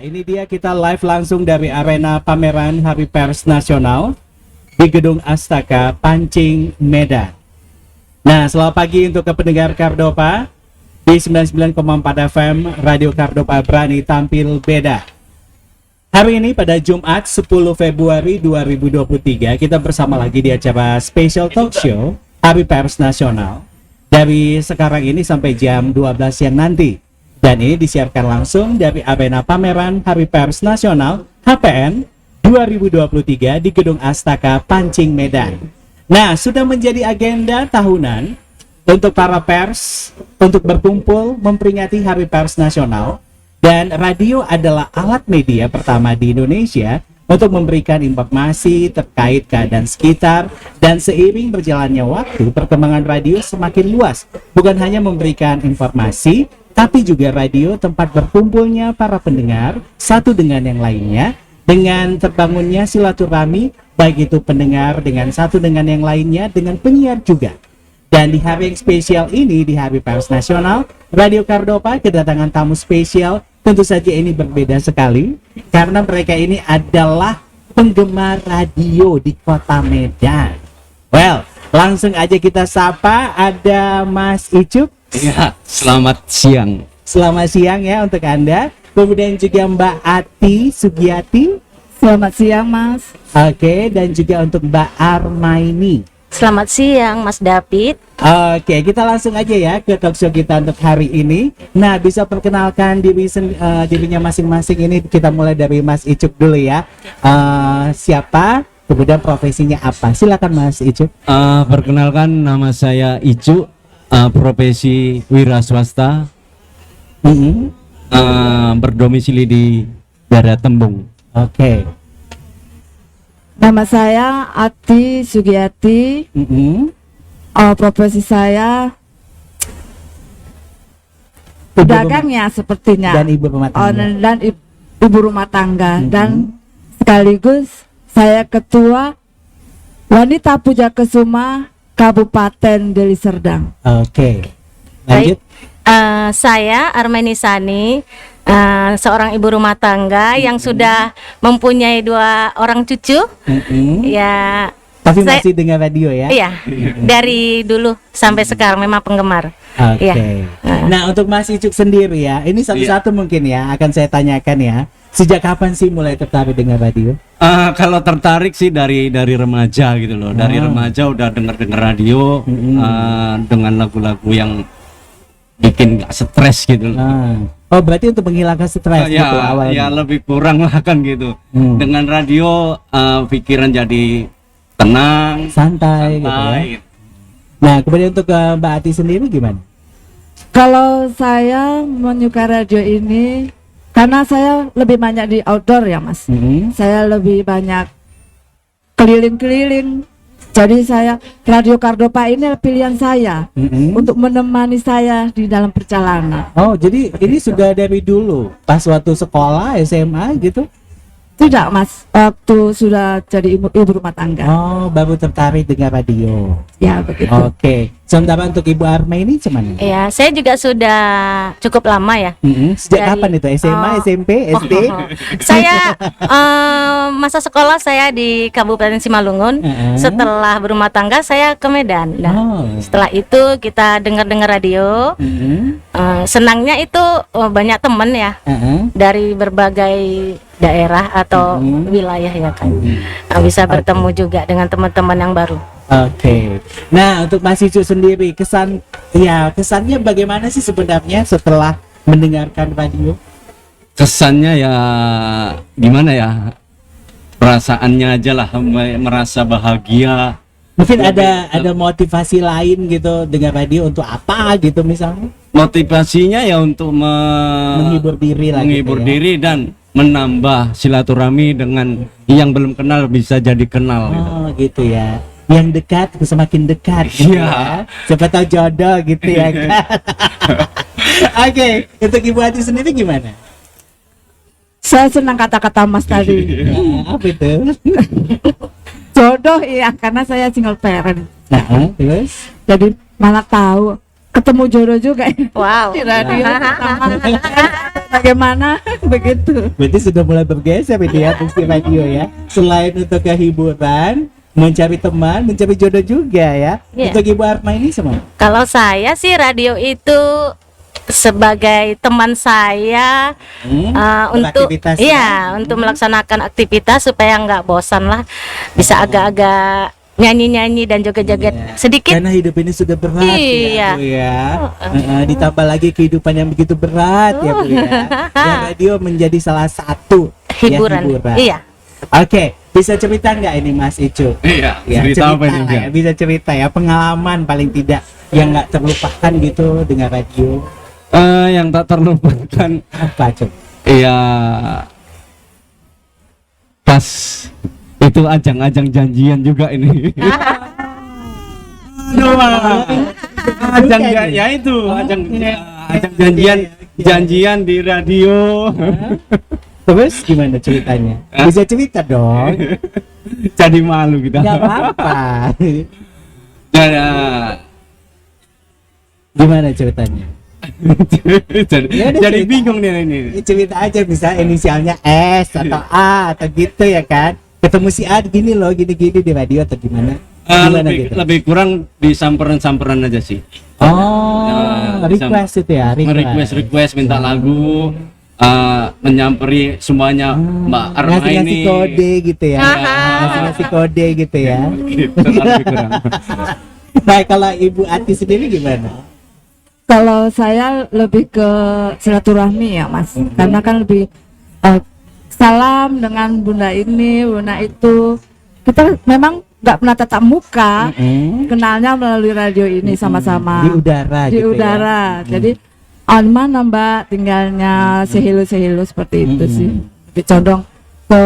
ini dia kita live langsung dari arena pameran Hari Pers Nasional di Gedung Astaka, Pancing, Medan. Nah, selamat pagi untuk pendengar Kardopa di 99,4 FM Radio Kardopa berani tampil beda. Hari ini pada Jumat 10 Februari 2023 kita bersama lagi di acara Special Talk Show Hari Pers Nasional dari sekarang ini sampai jam 12 siang nanti. Dan ini disiarkan langsung dari arena pameran Hari Pers Nasional HPN 2023 di Gedung Astaka, Pancing, Medan. Nah, sudah menjadi agenda tahunan untuk para pers untuk berkumpul memperingati Hari Pers Nasional. Dan radio adalah alat media pertama di Indonesia untuk memberikan informasi terkait keadaan sekitar, dan seiring berjalannya waktu perkembangan radio semakin luas. Bukan hanya memberikan informasi, tapi juga radio tempat berkumpulnya para pendengar satu dengan yang lainnya, dengan terbangunnya silaturahmi baik itu pendengar dengan satu dengan yang lainnya, dengan penyiar juga. Dan di hari yang spesial ini, di Hari Pers Nasional, Radio Kardopa kedatangan tamu spesial. Tentu saja ini berbeda sekali karena mereka ini adalah penggemar radio di kota Medan. Well, langsung aja kita sapa, ada Mas Icuk. Ya, selamat siang. Selamat siang ya untuk Anda. Kemudian juga Mbak Ati Sugiyati. Selamat siang, Mas. Oke, dan juga untuk Mbak Armaini. Selamat siang, Mas David. Oke, kita langsung aja ya ke talk show kita untuk hari ini. Nah, bisa perkenalkan dirinya masing-masing. Ini kita mulai dari Mas Icuk dulu ya. Siapa, kemudian profesinya apa? Silakan Mas Icuk. Perkenalkan, nama saya Icuk, profesi wira swasta, berdomisili di daerah Tembung. Oke. Nama saya Ati Sugiyati. Profesi saya pedagang ya sepertinya. Dan ibu rumah tangga. Ibu rumah tangga. Dan sekaligus saya ketua Wanita Puja Kesuma Kabupaten Deli Serdang. Oke. Lanjut. Saya Armeni Sani, seorang ibu rumah tangga yang sudah mempunyai 2 orang cucu. Ya. Tapi masih dengar radio ya? Iya. Dari dulu sampai sekarang memang penggemar. Oke. Ya. Nah, untuk Mas Icuk sendiri ya, ini satu-satu mungkin ya akan saya tanyakan ya. Sejak kapan sih mulai tertarik dengan radio? Kalau tertarik sih dari remaja gitu loh. Dari remaja udah denger radio dengan lagu-lagu yang bikin gak stres gitu loh. Oh, berarti untuk menghilangkan stres gitu awalnya? Ya lebih kurang lah kan gitu. Dengan radio pikiran jadi tenang, santai gitu ya. Nah, kemudian untuk Mbak Ati sendiri gimana? Kalau saya menyukai radio ini karena saya lebih banyak di outdoor ya, Mas. Saya lebih banyak keliling-keliling. Jadi Radio Kardopa ini pilihan saya untuk menemani saya di dalam perjalanan. Oh, jadi ini sudah dari dulu pas waktu sekolah SMA gitu? Tidak, Mas. Waktu sudah jadi ibu rumah tangga. Oh, baru tertarik dengan radio. Ya, begitu. Oke. Sementara untuk Ibu Arma ini cuman? Ya, saya juga sudah cukup lama ya. Sejak kapan itu? SMA, SMP, SD? Saya masa sekolah saya di Kabupaten Simalungun. Setelah berumah tangga saya ke Medan. Nah, setelah itu kita dengar radio. Senangnya itu banyak teman ya dari berbagai daerah atau wilayah ya kan. Bisa bertemu juga dengan teman-teman yang baru. Oke. Nah, untuk Mas Icuk sendiri kesannya bagaimana sih sebenarnya setelah mendengarkan radio? Kesannya ya gimana ya? Perasaannya aja lah, merasa bahagia. Mungkin ada motivasi lain gitu dengan radio untuk apa gitu misalnya? Motivasinya ya untuk menghibur diri lah. Menghibur diri dan menambah silaturahmi dengan yang belum kenal bisa jadi kenal. Gitu ya. Yang dekat semakin dekat gitu ya. Siapa tahu jodoh gitu ya kan. Oke, untuk Ibu Ati sendiri gimana? Saya senang kata-kata Mas tadi. Apa itu? Jodoh iya, karena saya single parent. Terus? Jadi mana tahu ketemu jodoh juga Wow. di radio. Bagaimana begitu? Berarti sudah mulai bergeser ini ya fungsi radio ya. Selain untuk kehiburan, mencari teman, mencari jodoh juga ya. Iya. Untuk Ibu Arma ini semua. Kalau saya sih radio itu sebagai teman saya untuk beraktivitas untuk melaksanakan aktivitas supaya nggak bosan lah, bisa agak-agak nyanyi-nyanyi dan joget-joget sedikit. Karena hidup ini sudah berat Iya. ya Bu ya. Ditambah lagi kehidupan yang begitu berat ya Bu ya. Dan radio menjadi salah satu Hiburan. Iya. Oke, bisa cerita nggak ini Mas Icu? Iya, Ya, cerita apa ini, lah Bia? ya, bisa cerita ya pengalaman paling tidak yang nggak terlupakan gitu dengan radio. Yang tak terlupakan, Apa coba? iya, pas itu ajang-ajang janjian juga ini. Ajang ya itu, ajang janjian di radio. Terus gimana ceritanya? Bisa cerita dong. Jadi malu kita. Gak apa-apa. Ya, Gimana ceritanya? Ya udah jadi cerita. bingung nih ini. Cerita aja bisa inisialnya S atau A atau gitu ya kan? Ketemu si A gini loh, gini-gini di radio atau gimana? Gimana gitu? Lebih kurang di samperan aja sih. Oh, request itu ya, Request minta lagu, menyamperi semuanya Mbak Arma ngasih ini. kode gitu ya, ngasih kode gitu ya. Gitu, lebih kurang. Nah kalau Ibu Ati sendiri gimana? Kalau saya lebih ke silaturahmi ya Mas, karena kan lebih salam dengan bunda ini, bunda itu. Kita memang nggak pernah tatap muka, kenalnya melalui radio ini sama-sama Di udara di gitu udara. ya. Jadi mana Mbak tinggalnya sehilu seperti itu sih. Lebih condong ke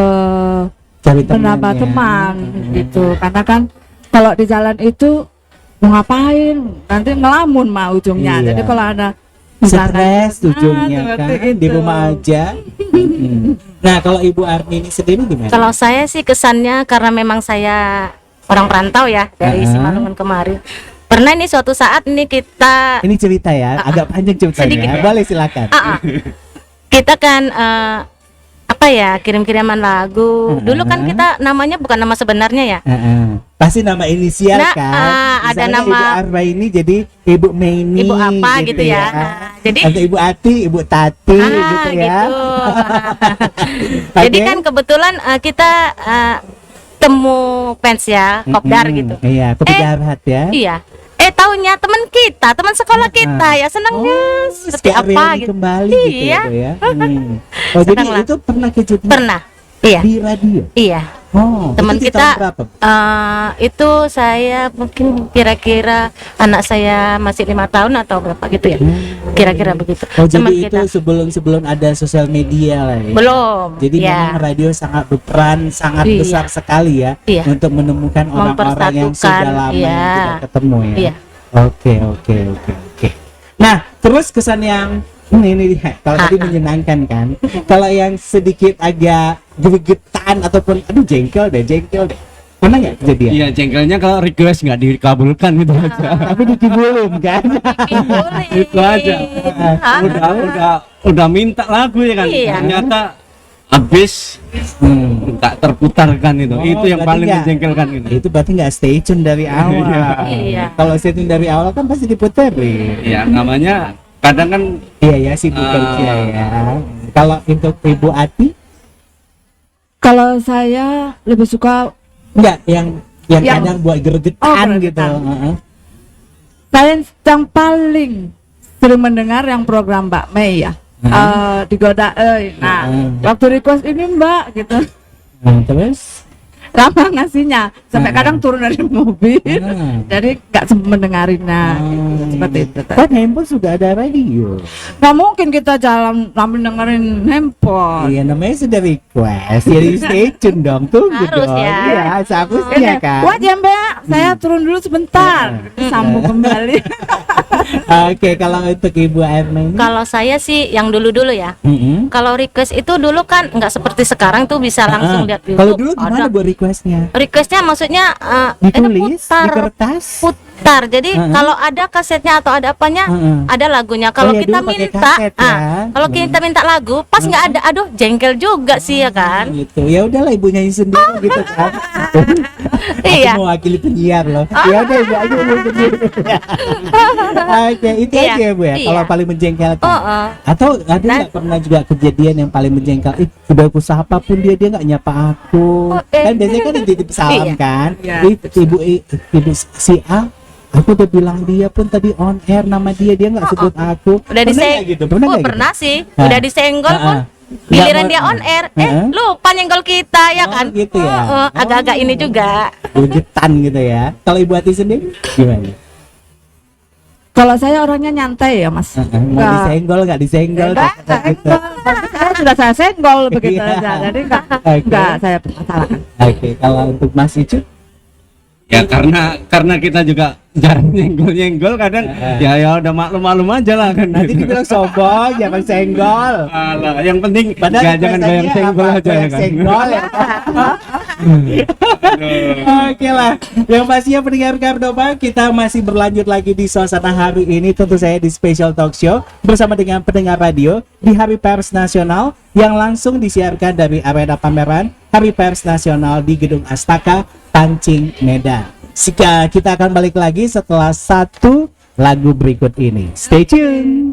Cari teman menambah ya. teman gitu. Karena kan kalau di jalan itu mau ngapain nanti ngelamun mah ujungnya. Iya. Jadi kalau ada Stres ujungnya seperti kan di itu. rumah aja. Nah kalau Ibu Armi ini sendiri gimana? Kalau saya sih kesannya karena memang saya orang perantau ya dari Simalungun kemarin. Pernah nih suatu saat nih kita Ini cerita ya, agak panjang Sedikit ceritanya. ya. Boleh silakan. kita kan apa ya kirim-kiriman lagu. Dulu kan kita namanya bukan nama sebenarnya ya. Pasti nama inisial Nah, kan. ada Misalnya nama- Ibu Arma ini jadi Ibu Meni. Ibu apa gitu ya. Nah, jadi- atau Ibu Ati, Ibu Tati gitu ya. Gitu. Jadi Oke. kan kebetulan kita temu fans ya, kopdar gitu. Iya, kopi darat ya. Iya. Taunya teman kita, teman sekolah kita ya senangnya seperti Kayak apa reuni gitu. kembali gitu Iya. ya, Bu, ya. Oh, jadi Senang lah. itu pernah kejadian Pernah. Iya. di radio. Iya. Oh, Teman itu di kita tahun berapa? itu saya mungkin kira-kira anak saya masih 5 tahun atau berapa gitu ya. Kira-kira begitu. Oh, jadi Teman itu kita. sebelum ada sosial media lah ya. Belum. Jadi ya. memang radio sangat berperan sangat Iya. besar sekali ya Iya. untuk menemukan orang-orang yang sudah Mempersatukan, lama iya. tidak ketemu ya. Iya. Oke. Nah, terus kesan yang ini kalau tadi menyenangkan kan. Kalau yang sedikit agak gregetan ataupun aduh jengkel deh. Pernah nggak kejadian? Iya, jengkelnya kalau request nggak dikabulkan gitu aja. Tapi dikibulin kan. Boleh. Itu aja. Udah minta lagu ya kan. Iya. Ternyata habis nggak terputarkan itu. Oh, Itu yang berarti paling nggak- menjengkelkan gitu. Itu berarti nggak stay tune dari awal. Iya. Kalau stay tune dari awal kan pasti diputerin. Ya namanya kadang kan Iya ya sibuk kerja ya. Kalau untuk Ibu Ati Kalau saya lebih suka enggak yang Yang- kadang buat gregetan Oh, gitu. gregetan. Heeh. saya yang paling sering mendengar yang program Mbak Mei ya. Digoda nah waktu request ini Mbak gitu Nah, terus lama ngasihnya sampai kadang turun dari mobil jadi nggak sempat mendengarinnya gitu. Seperti itu kan handphone sudah ada radio. nggak mungkin kita jalan sambil dengerin handphone. Iya namanya sudah request. Jadi stay tune dong. Tunggu Harus dong. ya. Iya, seharusnya kan. Wah ya Mbak, saya turun dulu sebentar, sambung kembali. Oke, kalau untuk Ibu Arma ini. Kalau saya sih yang dulu-dulu ya. Mm-mm. Kalau request itu dulu kan nggak seperti sekarang tuh bisa langsung lihat YouTube. Kalau dulu gimana Ada. buat requestnya? Requestnya maksudnya Ditulis di putar kertas. Tar, jadi kalau ada kasetnya atau ada apanya, ada lagunya. Kalau Oh, ya, kita dulu pakai minta, kaset ya. kalau kita minta lagu, pas nggak ada, aduh jengkel juga sih ya kan. Gitu. Ya udahlah ibu nyanyi sendiri gitu kan. Iya. Aku mewakili penyiar loh. Ya udah ibu aja ibu sendiri. Oke, itu Iya, aja ya Bu ya. iya. Kalau paling menjengkelkan. Oh. Atau ada nggak pernah juga kejadian yang paling menjengkel? Udah aku sapa pun dia nggak nyapa aku. Kan biasanya kan dititip salam Iya. kan. Iya, Ibu si A, aku udah bilang dia pun tadi on air nama dia nggak sebut aku. Udah Pernah nggak gitu? Pernah nggak gitu? pernah sih. Ah. Udah disenggol pun. Ah. Giliran Nggak dia mau- on air, Ah. lupa nyenggol kita ya Oh, kan. gitu ya. Agak-agak Oh. ini juga. Bujetan gitu ya. Kalau Ibu Ati sendiri gimana? Kalau saya orangnya nyantai ya Mas. Mau Nggak- disenggol nggak disenggol? Enggak, gitu. tapi saya sudah saya senggol begitu Iya. aja. Jadi Oke. enggak saya permasalahkan. Oke, kalau untuk Mas Icu? Ya karena kita juga jarang nyenggol kadang ya udah maklum aja lah kan. Nanti gitu. dibilang sombong, jangan senggol. Alah, yang penting Padahal jangan biasanya goyang senggol apa? aja ya Goyang kan. senggol ya. Oke lah, yang pastinya pendengar Kardopa, kita masih berlanjut lagi di suasana hari ini, tentu saya di Special Talk Show bersama dengan pendengar radio di Hari Pers Nasional yang langsung disiarkan dari arena pameran Hari Pers Nasional di Gedung Astaka, Pancing, Medan. Kita akan balik lagi setelah satu lagu berikut ini. Stay tune.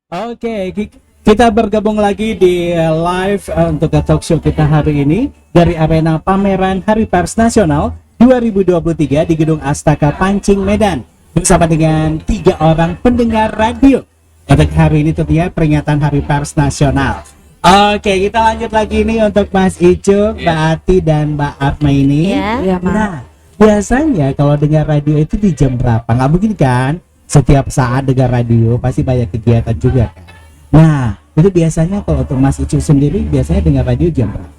Oke, kita bergabung lagi di live untuk talk show kita hari ini dari arena pameran Hari Pers Nasional 2023 di Gedung Astaka Pancing, Medan bersama dengan 3 orang pendengar radio. Untuk hari ini tentunya peringatan Hari Pers Nasional. Oke, kita lanjut lagi nih untuk Mas Icu, Mbak Ati dan Mbak Atma ini. Iya. Iya, Mas. Nah, biasanya kalau dengar radio itu di jam berapa? Nggak mungkin kan? Setiap saat dengar radio pasti banyak kegiatan juga kan? Nah, itu biasanya kalau untuk Mas Icu sendiri biasanya dengar radio jam berapa?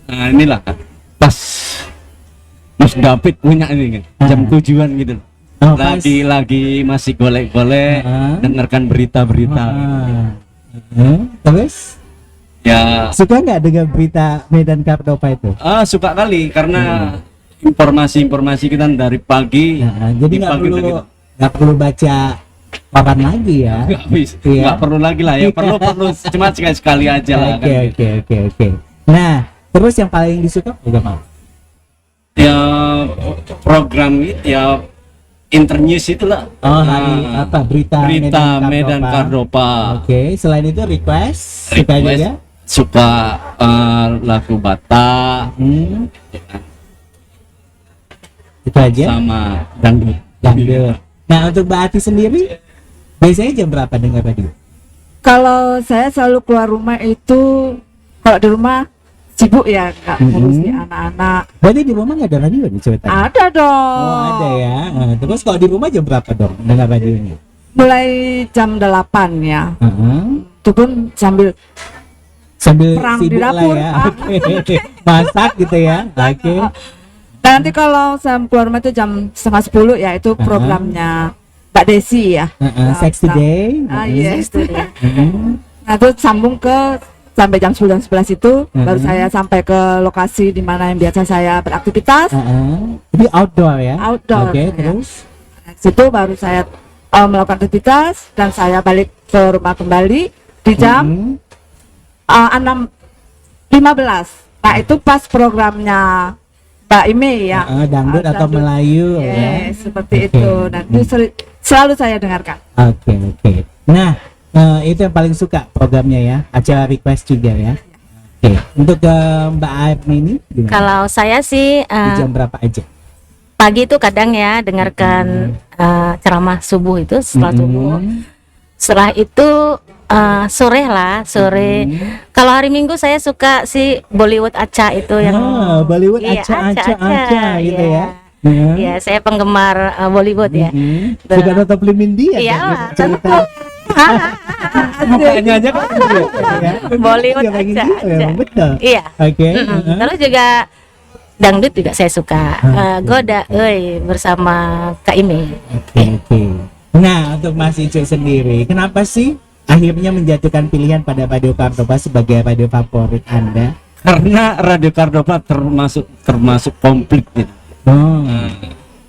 Nah inilah pas Mas David punya ini kan jam tujuan gitu. Oh, pas. Lagi masih golek-golek dengarkan berita-berita. Terus Ya suka nggak dengar berita Medan Kardopa itu? suka kali karena informasi-informasi kita dari pagi. Nah, jadi di nggak pagi perlu gitu. nggak perlu baca papan lagi ya? Iya. Nggak perlu lagi lah ya, perlu cuma sekali aja lah Oke kan. oke. Nah, terus yang paling disuka program apa? Ya program ya internews itulah. Oh, hari apa berita Medan Kardopa. Oke, selain itu request suka Request, juga? suka lagu Batak Itu aja. sama dangdut. Dangdut. Nah, untuk Mbak Ati sendiri biasanya jam berapa dengar radio? Kalau saya selalu keluar rumah itu kalau di rumah sibuk ya nggak ngurusi anak-anak. Berarti di rumah nggak ada radio nih ceritanya? Ada dong. Oh, ada ya. Nah, terus kalau di rumah jam berapa dong dengar radionya? Mulai jam 8 ya. Itu pun sambil Sambil Perang di sibuk lah dapur. ya. Oke. Masak gitu ya. Oke. dan nanti kalau saya keluar rumah itu jam 9:30 ya itu programnya Mbak Desi ya. Sex Today. Yes, itu dia. Mhm. Nah itu sambung ke sampai jam 9:11 itu baru saya sampai ke lokasi di mana yang biasa saya beraktivitas. Jadi outdoor ya? Outdoor, Oke, ya. terus? Nah, situ baru saya melakukan aktivitas dan saya balik ke rumah kembali di jam 6:15. Nah itu pas programnya Mbak Ime ya. Dangdut atau Dangdut. Melayu ya? Yes, seperti Oke. itu. Dan itu selalu saya dengarkan. Oke. Nah, itu yang paling suka programnya ya, acara request juga ya. Oke, untuk Mbak Aib ini gimana? Kalau saya sih Di jam berapa aja? pagi itu kadang ya dengarkan ceramah subuh itu setelah subuh. Setelah itu sore lah, sore. Kalau hari Minggu saya suka si Bollywood Aca itu yang Bollywood Iya, aca gitu iya. ya. Iya, saya penggemar Bollywood ya. Suka nonton film India Iya kan? lah. Cerita mukanya aja kan gitu ya. Bollywood Dia pengen aja, gitu, aja. betul. Iya. Oke. Terus juga dangdut juga saya suka. Goda bersama Kak Imi. Oke. Nah, untuk Mas Icu sendiri, kenapa sih akhirnya menjatuhkan pilihan pada Radio Cordoba sebagai radio favorit Anda? Karena Radio Cordoba termasuk komplit gitu. Oh.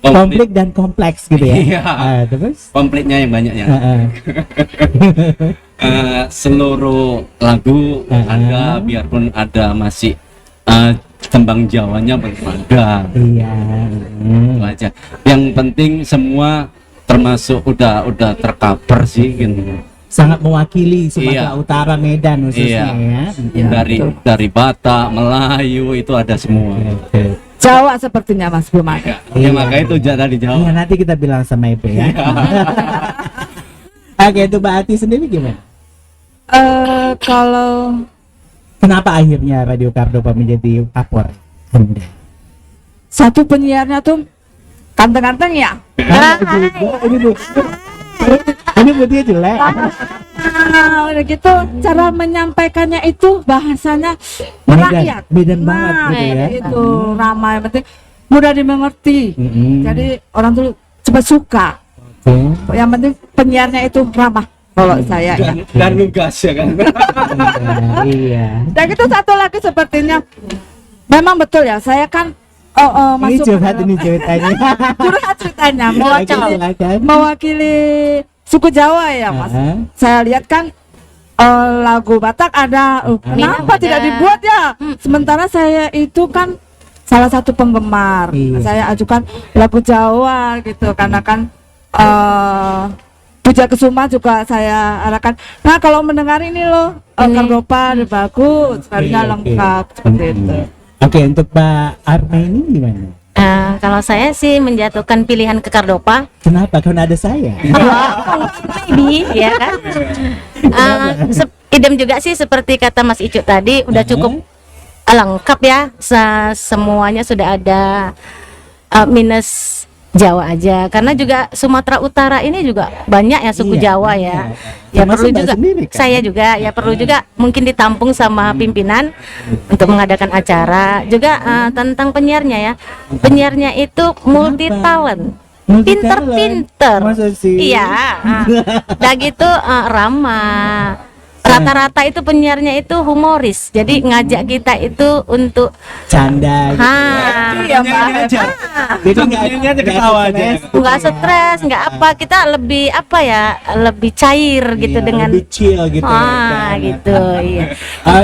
Komplit dan kompleks gitu ya. Iya. Terus? Komplitnya yang banyak ya. Heeh. Seluruh lagu ada, biarpun ada masih tembang Jawanya belum ada. Iya. Itu aja. Yang penting semua termasuk udah tercover sih gitu. Sangat mewakili Sumatera Iya. Utara, Medan khususnya ya. Dari Batak, Melayu itu ada semua. Oke. Jawa sepertinya Mas belum ada. Ya makanya itu tadi Iya, jawab. nanti kita bilang sama Ibu ya. Oke, itu Mbak Ati sendiri gimana? Kalau Kenapa akhirnya Radio Cordoba menjadi favorit Anda? satu penyiarnya tuh ganteng-ganteng ya. Ini putihnya jelek. Udah gitu cara menyampaikannya itu bahasanya merakyat. Medan banget gitu ya. Itu ramai, yang penting mudah dimengerti. Jadi orang tuh cepat suka. Yang penting penyiarnya itu ramah kalau saya ya. Dan lugas ya kan. Iya. Dan itu satu lagi sepertinya memang betul ya. Saya kan Ini masuk curhat ini ceritanya. curhat ceritanya Oke, silakan. mewakili suku Jawa ya Mas. Saya lihat kan lagu Batak ada, kenapa Minang tidak ada. dibuat ya? Sementara saya itu kan salah satu penggemar. Iya. Saya ajukan lagu Jawa gitu karena kan Puja Kesuma juga saya arahkan. Nah kalau mendengar ini loh Cordoba bagus, sekalinya Oke. lengkap seperti itu. Oke, untuk Mbak Arna ini gimana? Kalau saya sih menjatuhkan pilihan ke Cordoba. Kenapa? Karena ada saya. Maybe, ya kan. Idem juga sih seperti kata Mas Icu tadi, udah cukup lengkap ya. Semuanya sudah ada, minus Jawa aja. Karena juga Sumatera Utara ini juga banyak ya suku Iya, Jawa ya. Ya Termasuk perlu Mbak juga. sendiri, kan? Saya juga ya perlu juga mungkin ditampung sama pimpinan untuk mengadakan acara. Juga tentang penyiarnya ya. Penyiarnya itu multi talent. Pinter-pinter. Masa sih? Iya. Udah gitu ramah. Rata-rata itu penyiarnya itu humoris. Jadi ngajak kita itu untuk Canda gitu. Iya Mbak. Jadi nggak aja ketawa aja. nggak stres, nggak apa, kita lebih apa ya, lebih cair gitu dengan lebih chill gitu. kan. gitu, iya.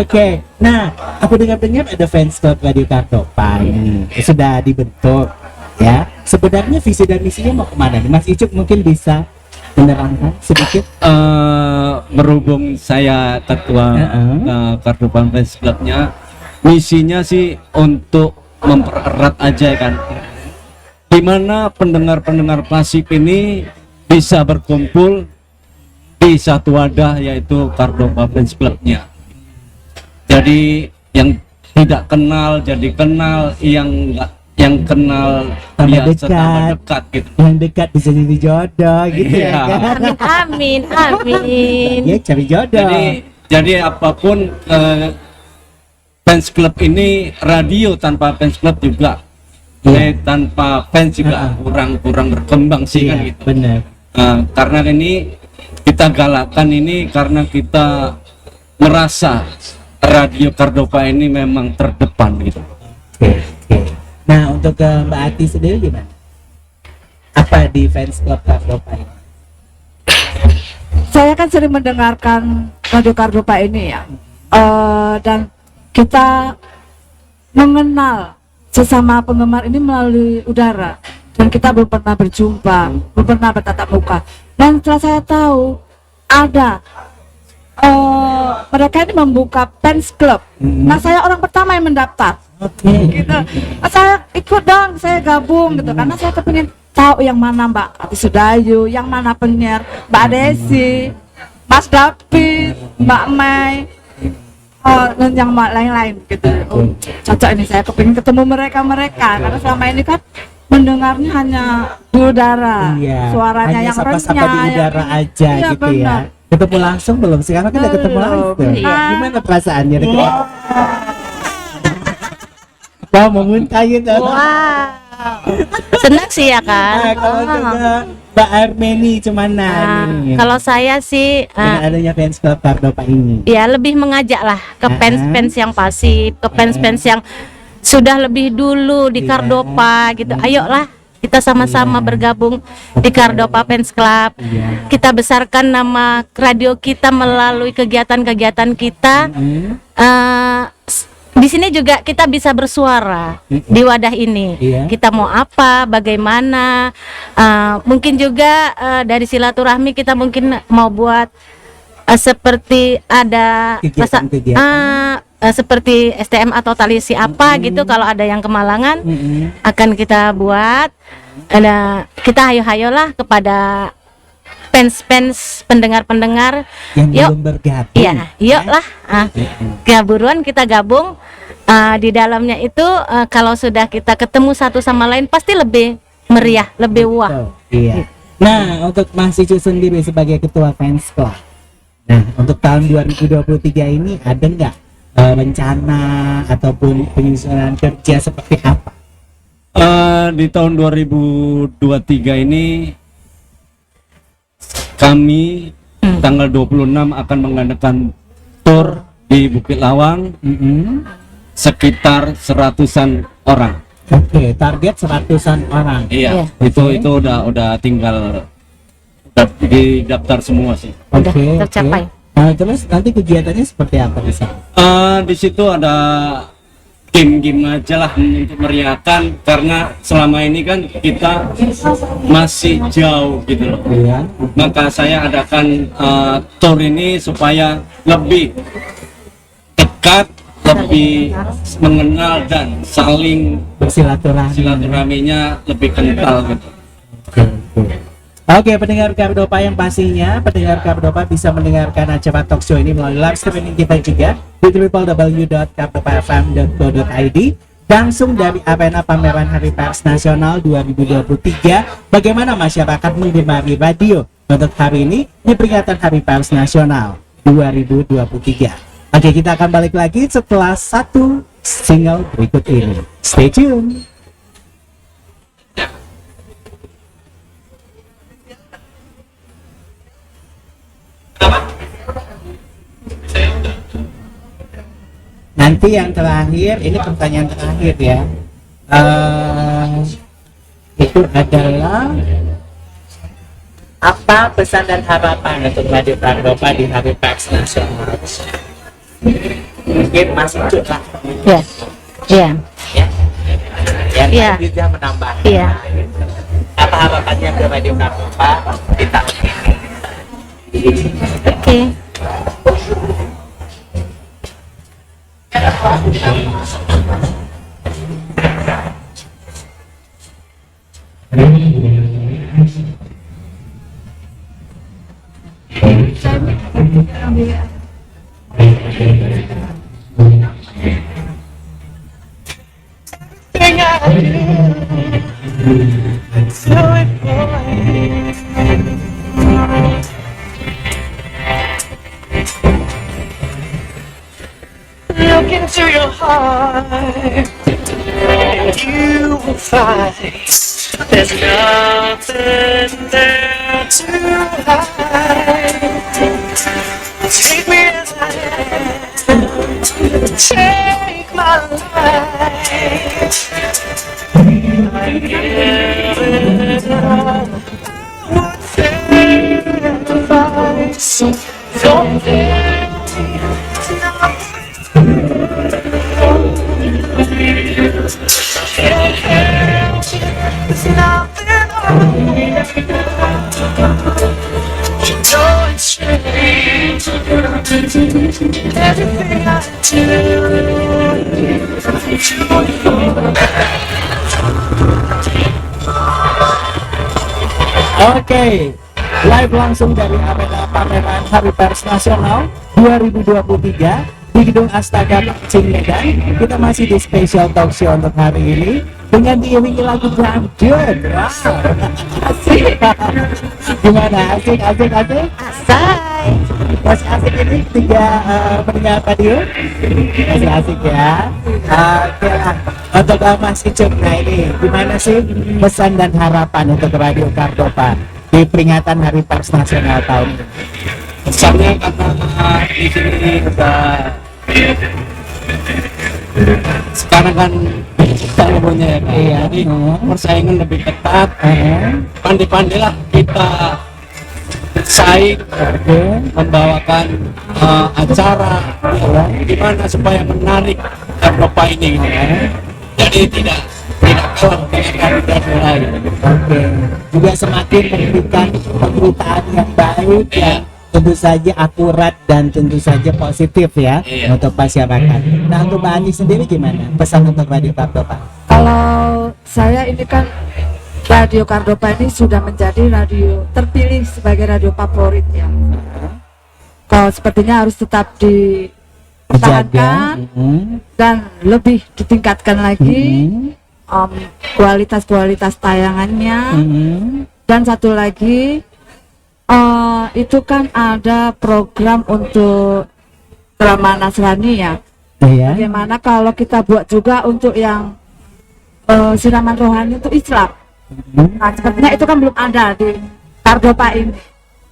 Oke, nah aku dengar-dengar ada fans club Radio Cordoba yang sudah dibentuk, ya. Sebenarnya visi dan misinya mau kemana nih? Mas Icuk mungkin bisa menerangkan sedikit. Berhubung saya ketua Cordoba Fans Clubnya, misinya sih untuk mempererat aja kan, dimana pendengar-pendengar klasik ini bisa berkumpul di satu wadah, yaitu Cordoba Fans Clubnya. Jadi yang tidak kenal jadi kenal, yang kenal Tambah biasa tambah dekat. dekat gitu. Yang dekat bisa jadi jodoh gitu Iya. ya kan? Amin, amin. Ya cari jodoh. Jadi apapun, fans club ini, radio tanpa fans club juga, tanpa fans juga kurang berkembang sih kan Iya, gitu. benar. Karena ini kita galakkan ini karena kita merasa Radio Cordoba ini memang terdepan gitu. Oke. Nah, untuk Mbak Ati sendiri gimana? Apa di fans club Cordoba ini? Saya kan sering mendengarkan Radio Cordoba ini ya, dan kita mengenal sesama penggemar ini melalui udara, dan kita belum pernah berjumpa, belum pernah bertatap muka. Dan setelah saya tahu ada mereka ini membuka fans club, nah saya orang pertama yang mendaftar. Gitu. Saya ikut dong, saya gabung gitu karena saya kepingin tahu yang mana Mbak Ati Sudayu, yang mana penyiar Mbak Desi, Mas David, Mbak Mai, dan yang lain-lain gitu. Cocok ini, saya kepingin ketemu mereka karena selama ini kan mendengarnya hanya di udara, suaranya hanya yang sapa-sapa renyah, di udara yang- aja Iya, gitu benar. ya. Ketemu langsung belum? Sekarang kan udah ketemu Belum. langsung. Iya. Gimana perasaannya? Wah, mau muntah gitu. Wow. Senang sih ya Nah, kan. kalau juga Mbak Armeni cemana nih? Kalau saya sih Dengan adanya fans club Cardopa ini. ya lebih mengajak lah ke fans-fans yang pasif, ke fans-fans yang sudah lebih dulu di Iya. Cardopa gitu. Ayolah kita sama-sama bergabung di Cardopa Fans Club. Iya. Kita besarkan nama radio kita melalui kegiatan-kegiatan kita. Di sini juga kita bisa bersuara di wadah ini. Iya. Kita mau apa, bagaimana? Mungkin juga dari silaturahmi kita mungkin mau buat seperti ada Kegiatan-kegiatan. seperti STM atau talisi apa gitu. Kalau ada yang kemalangan akan kita buat. Kita hayo-hayolah kepada fans-fans, pendengar-pendengar. Yang Yuk, belum bergabung. iya, yuk lah. Buruan kita gabung. Di dalamnya itu kalau sudah kita ketemu satu sama lain pasti lebih meriah, lebih wah. Iya. Nah, untuk Mas Icu sendiri sebagai ketua fans club. Nah, untuk tahun 2023 ini ada nggak rencana ataupun penyusunan kerja seperti apa? Di tahun 2023 ini kami tanggal 26 akan mengadakan tour di Bukit Lawang sekitar 100-an orang. Oke, target 100-an orang. Iya, itu udah tinggal udah didaftar semua sih. Udah Oke, tercapai. Terus nanti kegiatannya seperti apa di sana? Di situ ada game-game aja lah untuk meriahkan, karena selama ini kan kita masih jauh gitu loh. Iya. Maka saya adakan tour ini supaya lebih dekat, lebih mengenal dan saling Bersilaturahmi. silaturahminya lebih kental gitu. Oke, pendengar Cardopa yang pastinya pendengar Cardopa bisa mendengarkan acara talk show ini melalui live streaming kita juga di www.cardopafm.co.id langsung dari arena pameran Hari Pers Nasional 2023. Bagaimana masyarakat menggemari radio untuk hari ini di peringatan Hari Pers Nasional 2023. Oke, kita akan balik lagi setelah satu single berikut ini. Stay tune. Nanti yang terakhir, ini pertanyaan terakhir ya. Itu adalah apa pesan dan harapan untuk Radio Cardopa di Hari Pers Nasional? Mungkin Mas Ucup lah. Iya. Iya. Ya. Yang Iya. bisa menambah. Iya. Apa harapannya ke Radio Cardopa di tahun ini? Oke. Look into your heart, and you will find there's nothing there to hide. Take me as I am, take my life. I give it all. I would sacrifice. Don't let me down. There's nothing you know it's strange. Everything I Oke, live langsung dari arena pameran Hari Pers Nasional 2023 di Gedung Astaka Pancing Medan. Kita masih di special talk show untuk hari ini dengan diiringi lagu dangdut. Wow. Asik. Gimana? Asik. Asai. Masih asik ini tiga pendengar radio. Masih asik ya. Oke lah. Untuk Mas Icuk, nah ini gimana sih pesan dan harapan untuk Radio Cardopa di peringatan Hari Pers Nasional tahun ini? Kesannya karena di sini udah sekarang kan kita umumnya ya Kak. Iya. Jadi persaingan lebih ketat. Pandai-pandailah kita bersaing, membawakan acara gimana supaya menarik Kardopa ini gitu. Jadi tidak kalah dengan kami lain. Oke, juga semakin memberikan pemberitaan yang baik Iya. dan tentu saja akurat dan tentu saja positif ya Iya. untuk masyarakat. Nah untuk Mbak Ani sendiri gimana pesan untuk Radio Kardopa? Kalau saya ini kan Radio Kardopa ini sudah menjadi radio terpilih sebagai radio favorit ya. Kalau sepertinya harus tetap dipertahankan dan lebih ditingkatkan lagi kualitas tayangannya. Dan satu lagi itu kan ada program untuk drama Nasrani ya. Iya. Bagaimana kalau kita buat juga untuk yang siraman rohani itu Islam. Nah, sepertinya itu kan belum ada di Kardopa ini.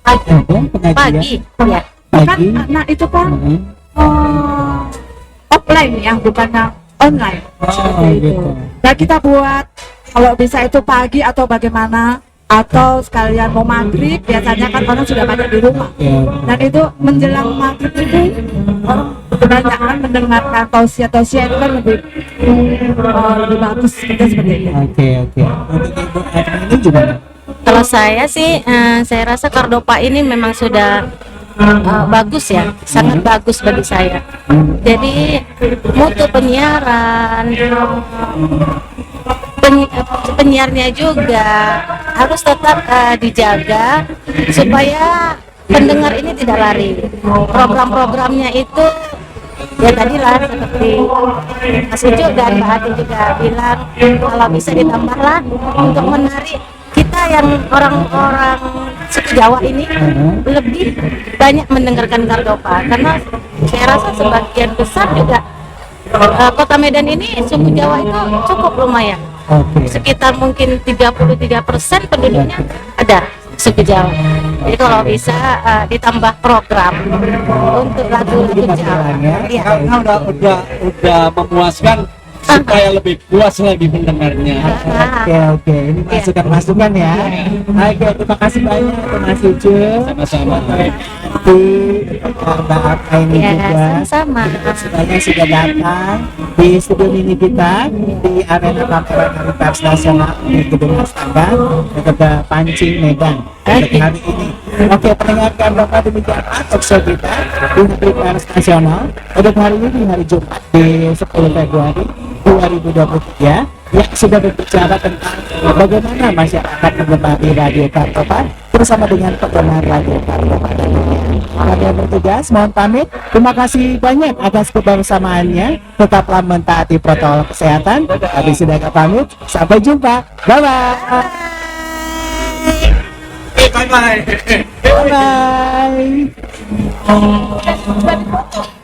Ada pengajian Pagi, ya. Kan, pagi. nah itu kan offline ya, bukan yang online. Seperti itu. Gitu. Dan kita buat kalau bisa itu pagi atau bagaimana, atau sekalian mau maghrib, biasanya kan orang sudah banyak di rumah. Dan itu menjelang maghrib itu orang kebanyakan mendengarkan tausiah itu kan lebih bagus gitu, seperti itu. Oke. Untuk Ibu Erna ini gimana? Kalau saya sih, saya rasa Kardopa ini memang sudah bagus ya, sangat bagus bagi saya. Jadi mutu penyiaran, penyiarnya juga harus tetap dijaga supaya pendengar ini tidak lari. Program-programnya itu ya tadi lah seperti Mas Ucu dan Mbak Hati juga bilang kalau bisa ditambahlah untuk menarik kita yang orang-orang suku Jawa ini lebih banyak mendengarkan Kardopa, karena saya rasa sebagian besar juga Kota Medan ini suku Jawa itu cukup lumayan. Sekitar mungkin 33% penduduknya ada suku Jawa. Jadi kalau bisa ditambah program untuk lagu-lagu Jawa. Iya. Karena udah memuaskan supaya lebih puas lagi mendengarnya. Oke. Ini masukan ya. Oke, terima kasih banyak untuk Mas Ucu. Sama-sama. Mbak Arka ini Ya, juga. sama-sama. Semuanya sudah datang di studio mini kita di arena pameran Hari Pers Nasional di Gedung Astaka untuk Pancing Medan untuk hari ini. Oke, pendengar Kardopa, demikian talkshow kita di Hari Pers Nasional untuk hari ini di hari Jumat di 10 Februari 2023 yang sudah berbicara tentang bagaimana masyarakat mengemari Radio Kardopa bersama dengan penggemar Radio Kardopa. Kami yang bertugas mohon pamit. Terima kasih banyak atas kebersamaannya. Tetaplah mentaati protokol kesehatan. Kami sudah pamit. Sampai jumpa. Bye bye. Bye bye.